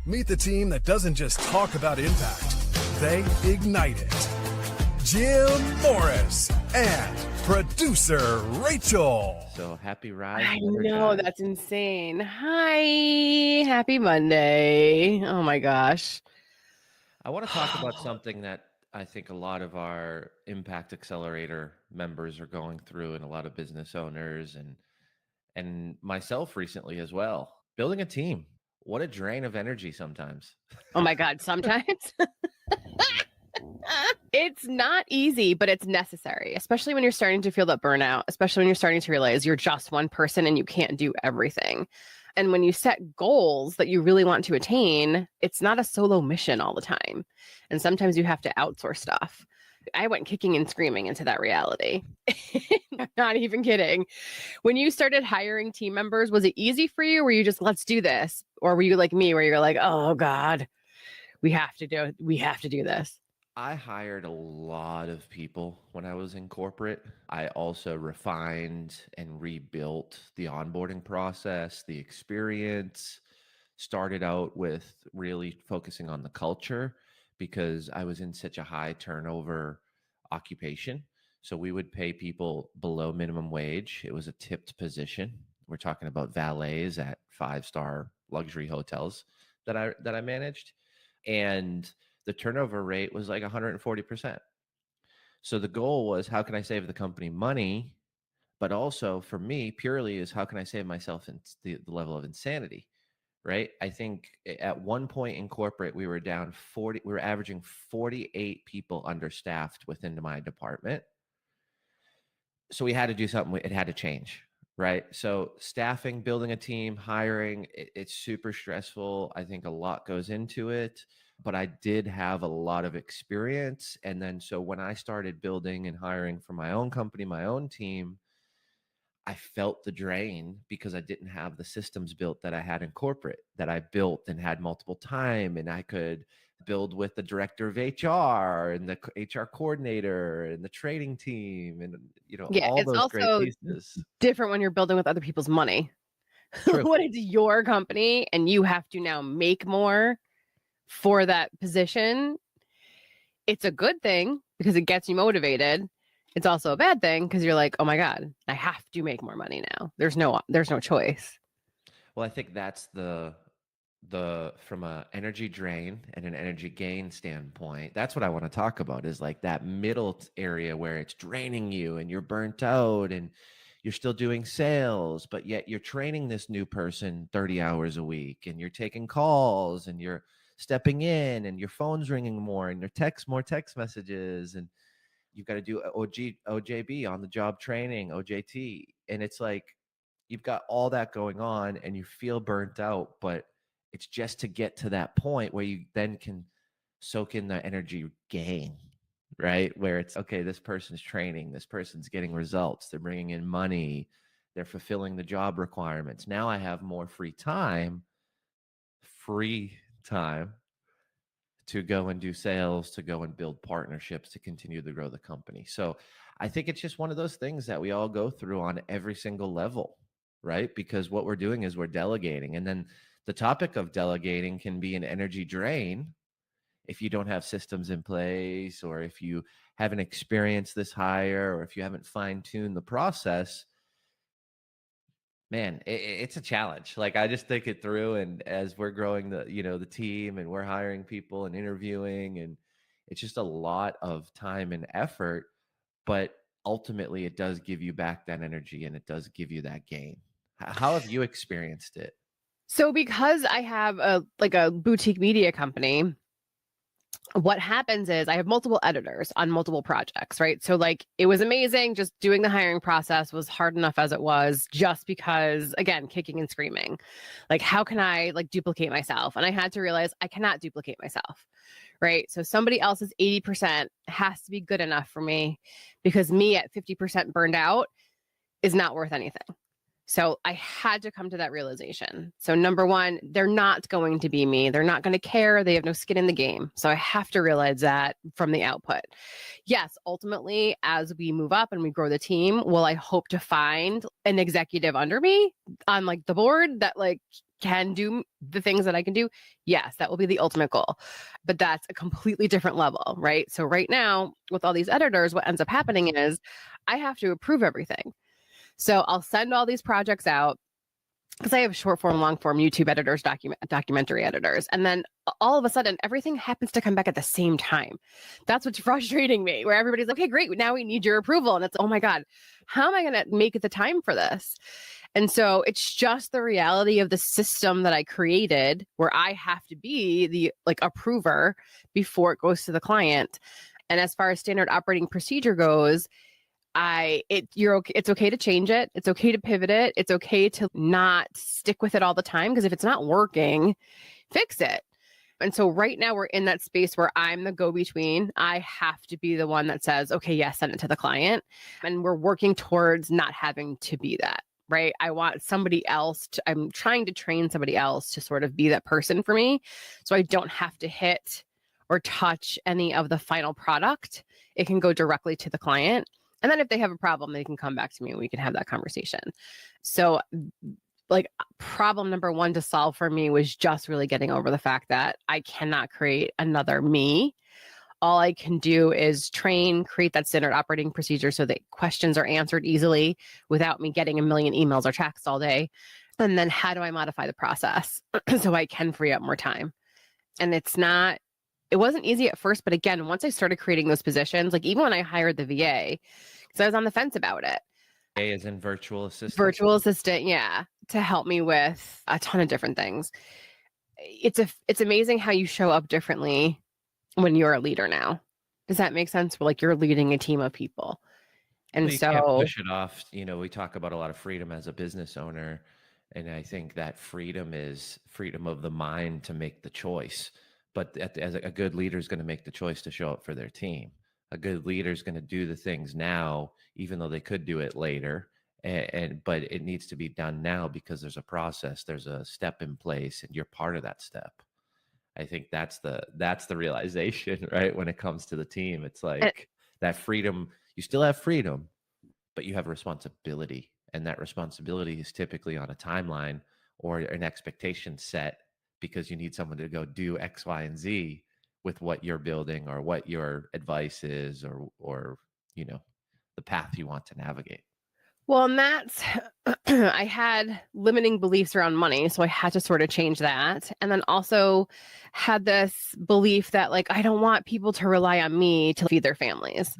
Meet the team that doesn't just talk about impact, they ignite it. Jim Morris and producer Rachel. So happy Rise. I know, that's insane. Hi, happy Monday. Oh my gosh. I want to talk about something that I think a lot of our Impact Accelerator members are going through, and a lot of business owners and myself recently as well. Building a team. What a drain of energy sometimes. Oh my God, sometimes. It's not easy, but it's necessary, especially when you're starting to feel that burnout, especially when you're starting to realize you're just one person and you can't do everything. And when you set goals that you really want to attain, it's not a solo mission all the time. And sometimes you have to outsource stuff. I went kicking and screaming into that reality. Not even kidding. When you started hiring team members, was it easy for you? Were you just, let's do this? Or were you like me, where you're like, oh God, we have to do this? I hired a lot of people when I was in corporate. I also refined and rebuilt the onboarding process, the experience. Started out with really focusing on the culture because I was in such a high turnover occupation. So we would pay people below minimum wage. It was a tipped position. We're talking about valets at 5-star luxury hotels that I managed. And the turnover rate was like 140%. So the goal was, how can I save the company money? But also for me, purely is how can I save myself in the level of insanity, right? I think at one point in corporate, we were down 40, we were averaging 48 people understaffed within my department. So we had to do something, it had to change, right? So staffing, building a team, hiring, it's super stressful. I think a lot goes into it. But I did have a lot of experience. And then so when I started building and hiring for my own company, my own team, I felt the drain because I didn't have the systems built that I had in corporate, that I built and had multiple time. And I could build with the director of HR and the HR coordinator and the trading team and, all those great pieces. Different when you're building with other people's money. True. When it's your company and you have to now make more for that position, it's a good thing because it gets you motivated. It's also a bad thing because you're like, oh my God, I have to make more money now. There's no choice. Well, I think that's the from a energy drain and an energy gain standpoint, that's what I want to talk about, is like that middle area where it's draining you and you're burnt out and you're still doing sales, but yet you're training this new person 30 hours a week and you're taking calls and you're stepping in and your phone's ringing more and more text messages, and you've got to do OJB, on the job training, OJT. And it's like, you've got all that going on and you feel burnt out, but it's just to get to that point where you then can soak in the energy gain, right? Where it's, okay, this person's training, this person's getting results, they're bringing in money, they're fulfilling the job requirements. Now I have more free time to go and do sales, to go and build partnerships, to continue to grow the company. So I think it's just one of those things that we all go through on every single level, right? Because what we're doing is we're delegating. And then the topic of delegating can be an energy drain if you don't have systems in place, or if you haven't experienced this higher, or if you haven't fine-tuned the process. Man, it's a challenge. Like, I just think it through, and as we're growing the team and we're hiring people and interviewing, and it's just a lot of time and effort, but ultimately it does give you back that energy and it does give you that gain. How have you experienced it? So because I have a boutique media company, what happens is I have multiple editors on multiple projects, right? So it was amazing. Just doing the hiring process was hard enough as it was, just because, again, kicking and screaming. How can I duplicate myself? And I had to realize I cannot duplicate myself, right? So somebody else's 80% has to be good enough for me, because me at 50% burned out is not worth anything. So I had to come to that realization. So number one, they're not going to be me. They're not going to care. They have no skin in the game. So I have to realize that from the output. Yes, ultimately, as we move up and we grow the team, will I hope to find an executive under me on the board that can do the things that I can do, yes, that will be the ultimate goal. But that's a completely different level, right? So right now, with all these editors, what ends up happening is I have to approve everything. So I'll send all these projects out because I have short form, long form YouTube editors, documentary editors. And then all of a sudden, everything happens to come back at the same time. That's what's frustrating me, where everybody's like, okay, great. Now we need your approval. And it's, oh my God, how am I going to make it the time for this? And so it's just the reality of the system that I created where I have to be the like approver before it goes to the client. And as far as standard operating procedure goes, it's okay to change it. It's okay to pivot it. It's okay to not stick with it all the time, because if it's not working, fix it. And so right now we're in that space where I'm the go-between. I have to be the one that says, okay, yes, send it to the client. And we're working towards not having to be that, right? I want somebody else I'm trying to train somebody else to sort of be that person for me. So I don't have to hit or touch any of the final product. It can go directly to the client. And then if they have a problem, they can come back to me and we can have that conversation. So like problem number one to solve for me was just really getting over the fact that I cannot create another me. All I can do is create that standard operating procedure so that questions are answered easily without me getting a million emails or texts all day. And then how do I modify the process so I can free up more time? And it wasn't easy at first, but again, once I started creating those positions, like even when I hired the VA, because I was on the fence about it. A is in virtual assistant. Virtual assistant, yeah, to help me with a ton of different things. It's amazing how you show up differently when you're a leader now. Does that make sense? Like you're leading a team of people. And Well, you can't push it off. We talk about a lot of freedom as a business owner. And I think that freedom is freedom of the mind to make the choice. But as a good leader is going to make the choice to show up for their team. A good leader is going to do the things now, even though they could do it later. But it needs to be done now because there's a process, there's a step in place, and you're part of that step. I think that's the realization, right? When it comes to the team, it's like that freedom. You still have freedom, but you have a responsibility, and that responsibility is typically on a timeline or an expectation set, because you need someone to go do X, Y, and Z with what you're building or what your advice is or the path you want to navigate. Well, and that's, I had limiting beliefs around money. So I had to sort of change that. And then also had this belief that like, I don't want people to rely on me to feed their families.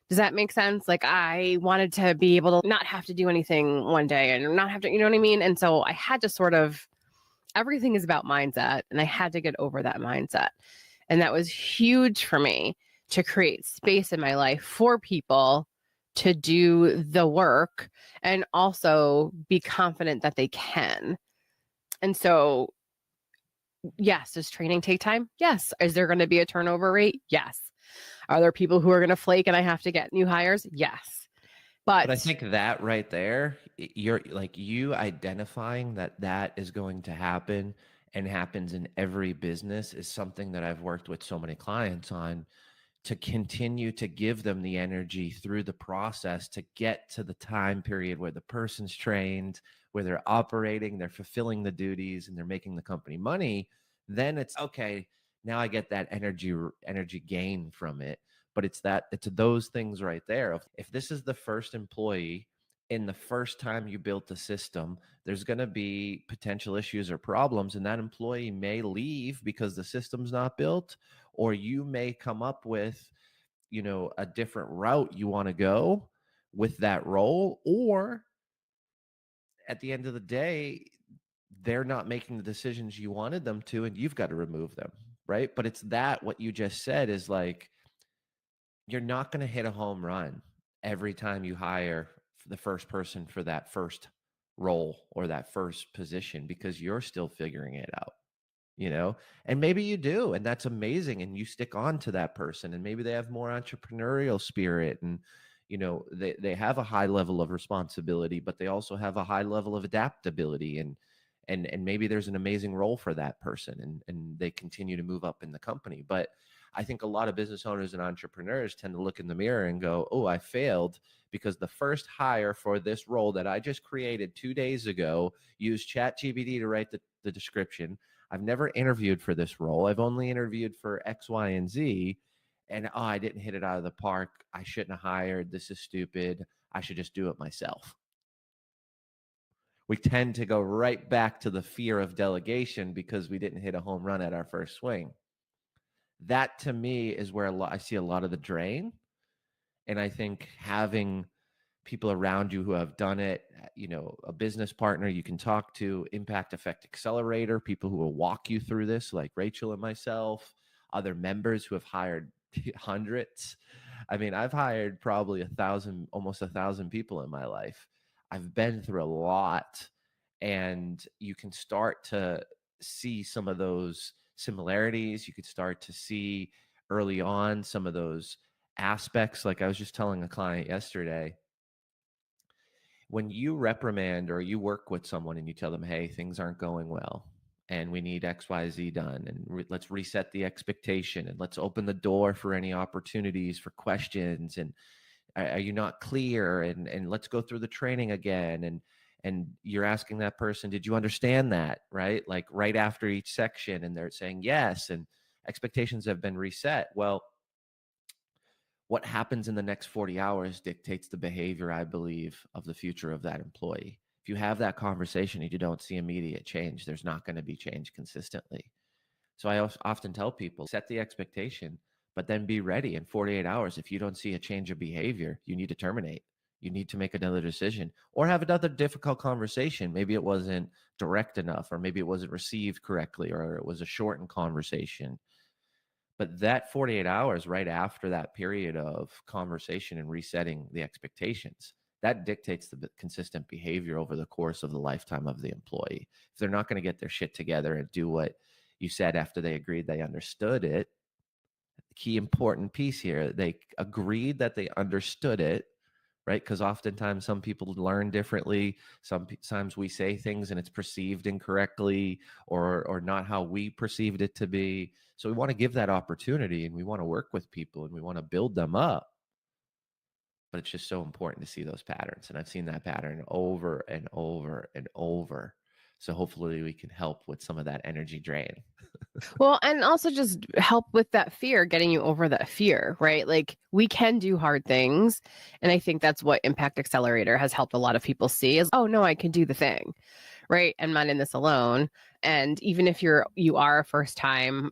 Does that make sense? Like I wanted to be able to not have to do anything one day and not have to, you know what I mean? And so I had to sort of, everything is about mindset, and I had to get over that mindset. And that was huge for me to create space in my life for people to do the work and also be confident that they can. And so, yes, does training take time? Yes. Is there going to be a turnover rate? Yes. Are there people who are going to flake and I have to get new hires? Yes. But I think that right there, you're like you identifying that is going to happen and happens in every business is something that I've worked with so many clients on, to continue to give them the energy through the process to get to the time period where the person's trained, where they're operating, they're fulfilling the duties, and they're making the company money. Then it's okay. Now I get that energy gain from it. But it's those things right there. If this is the first employee in the first time you built the system, there's going to be potential issues or problems, and that employee may leave because the system's not built, or you may come up with, a different route you want to go with that role, or at the end of the day, they're not making the decisions you wanted them to, and you've got to remove them, right? But it's what you just said is like, you're not going to hit a home run every time you hire the first person for that first role or that first position, because you're still figuring it out, and maybe you do, and that's amazing. And you stick on to that person, and maybe they have more entrepreneurial spirit, and, they have a high level of responsibility, but they also have a high level of adaptability, and maybe there's an amazing role for that person, and they continue to move up in the company. But I think a lot of business owners and entrepreneurs tend to look in the mirror and go, oh, I failed because the first hire for this role that I just created 2 days ago used ChatGPT to write the description. I've never interviewed for this role. I've only interviewed for X, Y, and Z. And I didn't hit it out of the park. I shouldn't have hired. This is stupid. I should just do it myself. We tend to go right back to the fear of delegation because we didn't hit a home run at our first swing. That to me is where I see a lot of the drain. And I think having people around you who have done it, a business partner you can talk to, Impact Effect Accelerator, people who will walk you through this, like Rachel and myself, other members who have hired hundreds. I mean, I've hired probably almost 1,000 people in my life. I've been through a lot, and you can start to see some of those similarities. You could start to see early on some of those aspects. Like I was just telling a client yesterday, when you reprimand or you work with someone and you tell them, hey, things aren't going well and we need XYZ done, and let's reset the expectation and let's open the door for any opportunities for questions, and are you not clear, and let's go through the training again, and you're asking that person, did you understand that, right? Like right after each section, and they're saying yes, and expectations have been reset. Well, what happens in the next 40 hours dictates the behavior, I believe, of the future of that employee. If you have that conversation and you don't see immediate change, there's not going to be change consistently. So I often tell people, set the expectation, but then be ready in 48 hours. If you don't see a change of behavior, you need to terminate. You need to make another decision or have another difficult conversation. Maybe it wasn't direct enough, or maybe it wasn't received correctly, or it was a shortened conversation. But that 48 hours right after that period of conversation and resetting the expectations, that dictates the consistent behavior over the course of the lifetime of the employee. If they're not going to get their shit together and do what you said after they agreed they understood it, the key important piece here, they agreed that they understood it, right? Because oftentimes some people learn differently. Sometimes we say things and it's perceived incorrectly, or not how we perceived it to be. So we want to give that opportunity, and we want to work with people, and we want to build them up. But it's just so important to see those patterns. And I've seen that pattern over and over and over. So hopefully we can help with some of that energy drain. Well, and also just help with that fear, getting you over that fear, right? Like we can do hard things. And I think that's what Impact Accelerator has helped a lot of people see is, oh no, I can do the thing, right? I'm not in this alone. And even if you are a first time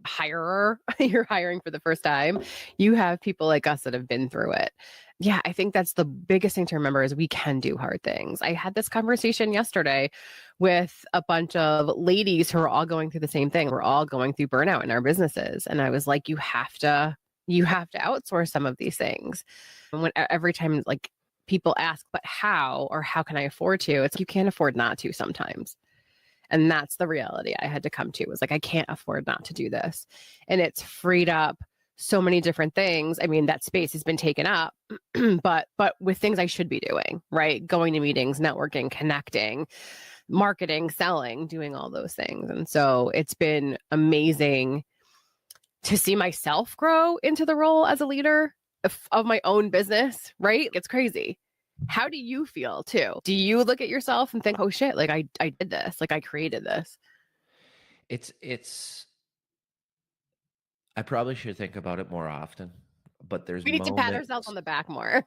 hirer, you're hiring for the first time, you have people like us that have been through it. Yeah, I think that's the biggest thing to remember is we can do hard things. I had this conversation yesterday with a bunch of ladies who are all going through the same thing. We're all going through burnout in our businesses. And I was like, you have to outsource some of these things. And every time like people ask, but how, or how can I afford to? It's you can't afford not to sometimes. And that's the reality I had to come to, was like, I can't afford not to do this. And it's freed up so many different things. I mean, that space has been taken up, but with things I should be doing, right? Going to meetings, networking, connecting, marketing, selling, doing all those things. And so it's been amazing to see myself grow into the role as a leader of my own business, right? It's crazy. How do you feel too? Do you look at yourself and think, oh shit, like I did this, like I created this? I probably should think about it more often, but there's We need to pat ourselves on the back more.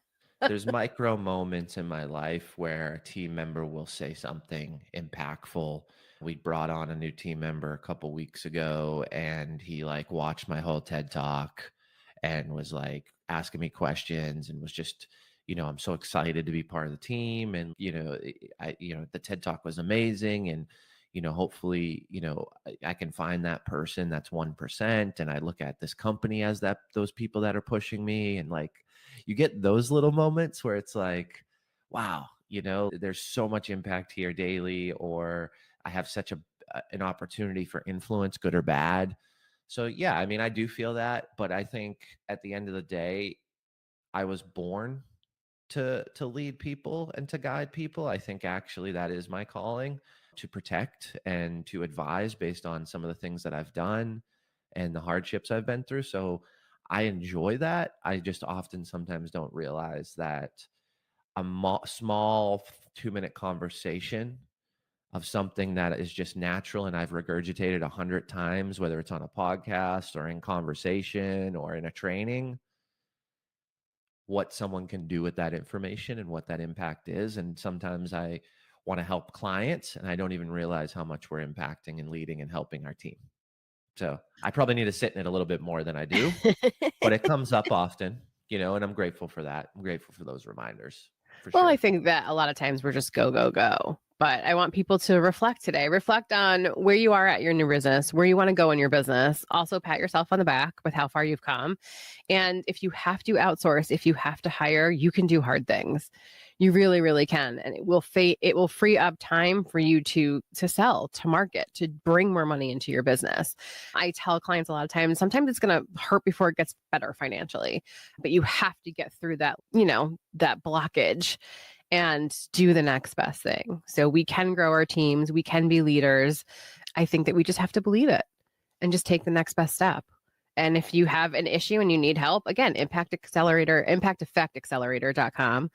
there's micro moments in my life where a team member will say something impactful. We brought on a new team member a couple weeks ago, and he like watched my whole TED talk and was like asking me questions, and was just, I'm so excited to be part of the team. And, the TED talk was amazing. And, hopefully, I can find that person that's 1%. And I look at this company as those people that are pushing me. And like, you get those little moments where it's like, wow, there's so much impact here daily, or I have such an opportunity for influence, good or bad. So yeah, I mean, I do feel that, but I think at the end of the day, I was born to lead people and to guide people. I think actually that is my calling, to protect and to advise based on some of the things that I've done. and the hardships I've been through. So I enjoy that. I just often sometimes don't realize that a small 2-minute conversation of something that is just natural and I've regurgitated 100 times, whether it's on a podcast or in conversation or in a training, what someone can do with that information and what that impact is. And sometimes I want to help clients and I don't even realize how much we're impacting and leading and helping our team. So I probably need to sit in it a little bit more than I do, but it comes up often, and I'm grateful for that. I'm grateful for those reminders. Well, Sure. I think that a lot of times we're just go, go, go. But I want people to reflect today. Reflect on where you are at your new business, where you want to go in your business. Also, pat yourself on the back with how far you've come. And if you have to outsource, if you have to hire, you can do hard things. You really, really can. And it will free up time for you to sell, to market, to bring more money into your business. I tell clients a lot of times, sometimes it's going to hurt before it gets better financially, but you have to get through that, that blockage and do the next best thing. So we can grow our teams. We can be leaders. I think that we just have to believe it and just take the next best step. And if you have an issue and you need help, again, Impact Accelerator, impacteffectaccelerator.com.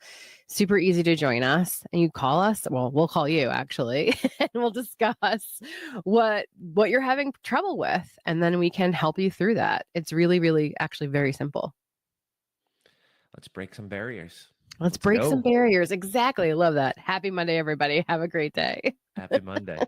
Super easy to join us. And you call us. Well, we'll call you actually, and we'll discuss what you're having trouble with. And then we can help you through that. It's really, really actually very simple. Let's break some barriers. Let's break some barriers. Exactly. I love that. Happy Monday, everybody. Have a great day. Happy Monday.